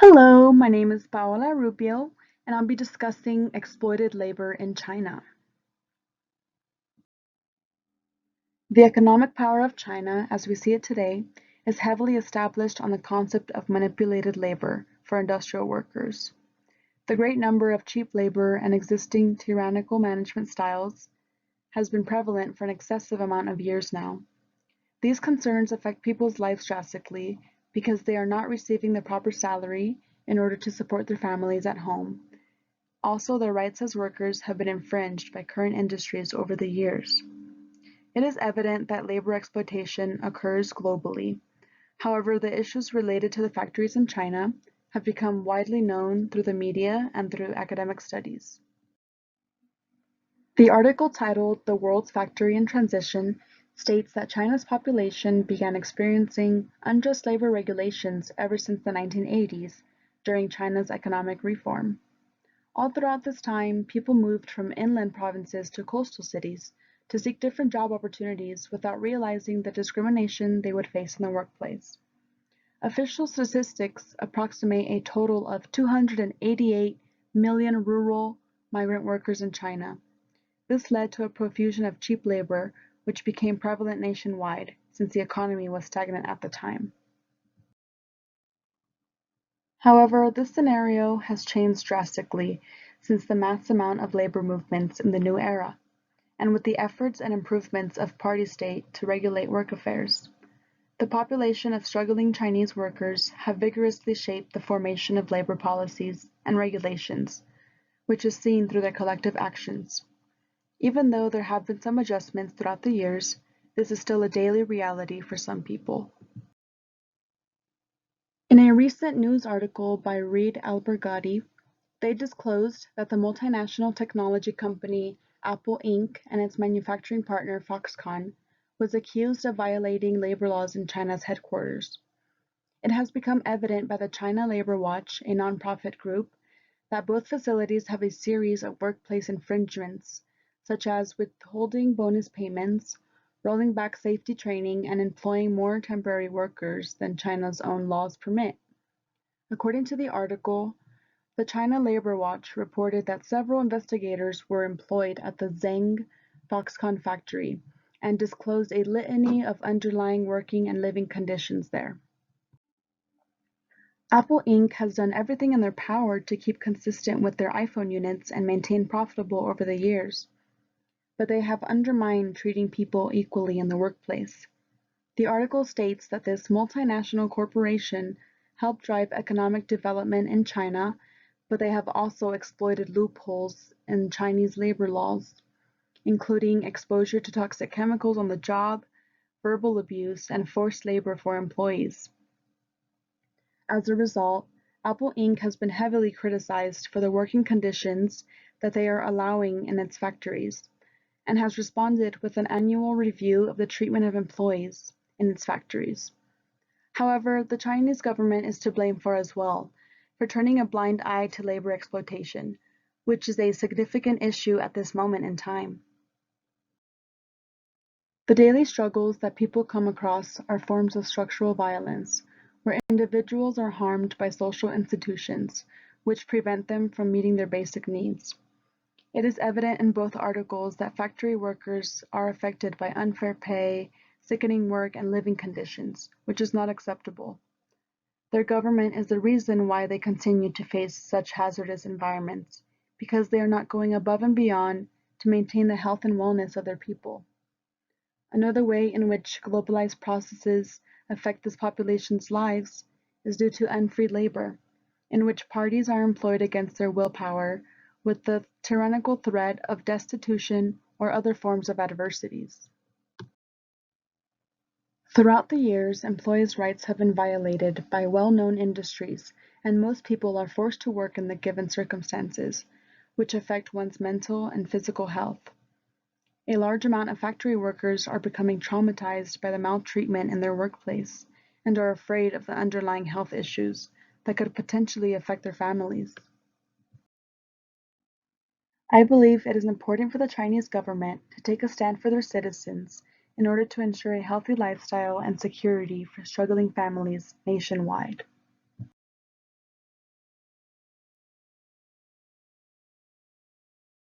Hello, my name is Paola Rubio, and I'll be discussing exploited labor in China. The economic power of China, as we see it today, is heavily established on the concept of manipulated labor for industrial workers. The great number of cheap labor and existing tyrannical management styles has been prevalent for an excessive amount of years now. These concerns affect people's lives drastically because they are not receiving the proper salary in order to support their families at home. Also, their rights as workers have been infringed by current industries over the years. It is evident that labor exploitation occurs globally. However, the issues related to the factories in China have become widely known through the media and through academic studies. The article titled "The World's Factory in Transition" states that China's population began experiencing unjust labor regulations ever since the 1980s during China's economic reform. All throughout this time, people moved from inland provinces to coastal cities to seek different job opportunities without realizing the discrimination they would face in the workplace. Official statistics approximate a total of 288 million rural migrant workers in China. This led to a profusion of cheap labor, which became prevalent nationwide since the economy was stagnant at the time. However, this scenario has changed drastically since the mass amount of labor movements in the new era, and with the efforts and improvements of party-state to regulate work affairs. The population of struggling Chinese workers have vigorously shaped the formation of labor policies and regulations, which is seen through their collective actions. Even though there have been some adjustments throughout the years, this is still a daily reality for some people. In a recent news article by Reed Albergati, they disclosed that the multinational technology company Apple Inc. and its manufacturing partner Foxconn was accused of violating labor laws in China's headquarters. It has become evident by the China Labor Watch, a nonprofit group, that both facilities have a series of workplace infringements, such as withholding bonus payments, rolling back safety training, and employing more temporary workers than China's own laws permit. According to the article, the China Labor Watch reported that several investigators were employed at the Zheng Foxconn factory and disclosed a litany of underlying working and living conditions there. Apple Inc. has done everything in their power to keep consistent with their iPhone units and maintain profitable over the years, but they have undermined treating people equally in the workplace. The article states that this multinational corporation helped drive economic development in China, but they have also exploited loopholes in Chinese labor laws, including exposure to toxic chemicals on the job, verbal abuse, and forced labor for employees. As a result, Apple Inc. has been heavily criticized for the working conditions that they are allowing in its factories, and has responded with an annual review of the treatment of employees in its factories. However, the Chinese government is to blame for as well, for turning a blind eye to labor exploitation, which is a significant issue at this moment in time. The daily struggles that people come across are forms of structural violence, where individuals are harmed by social institutions, which prevent them from meeting their basic needs. It is evident in both articles that factory workers are affected by unfair pay, sickening work, and living conditions, which is not acceptable. Their government is the reason why they continue to face such hazardous environments, because they are not going above and beyond to maintain the health and wellness of their people. Another way in which globalized processes affect this population's lives is due to unfree labor, in which parties are employed against their willpower with the tyrannical threat of destitution or other forms of adversities. Throughout the years, employees' rights have been violated by well-known industries, and most people are forced to work in the given circumstances, which affect one's mental and physical health. A large amount of factory workers are becoming traumatized by the maltreatment in their workplace and are afraid of the underlying health issues that could potentially affect their families. I believe it is important for the Chinese government to take a stand for their citizens in order to ensure a healthy lifestyle and security for struggling families nationwide.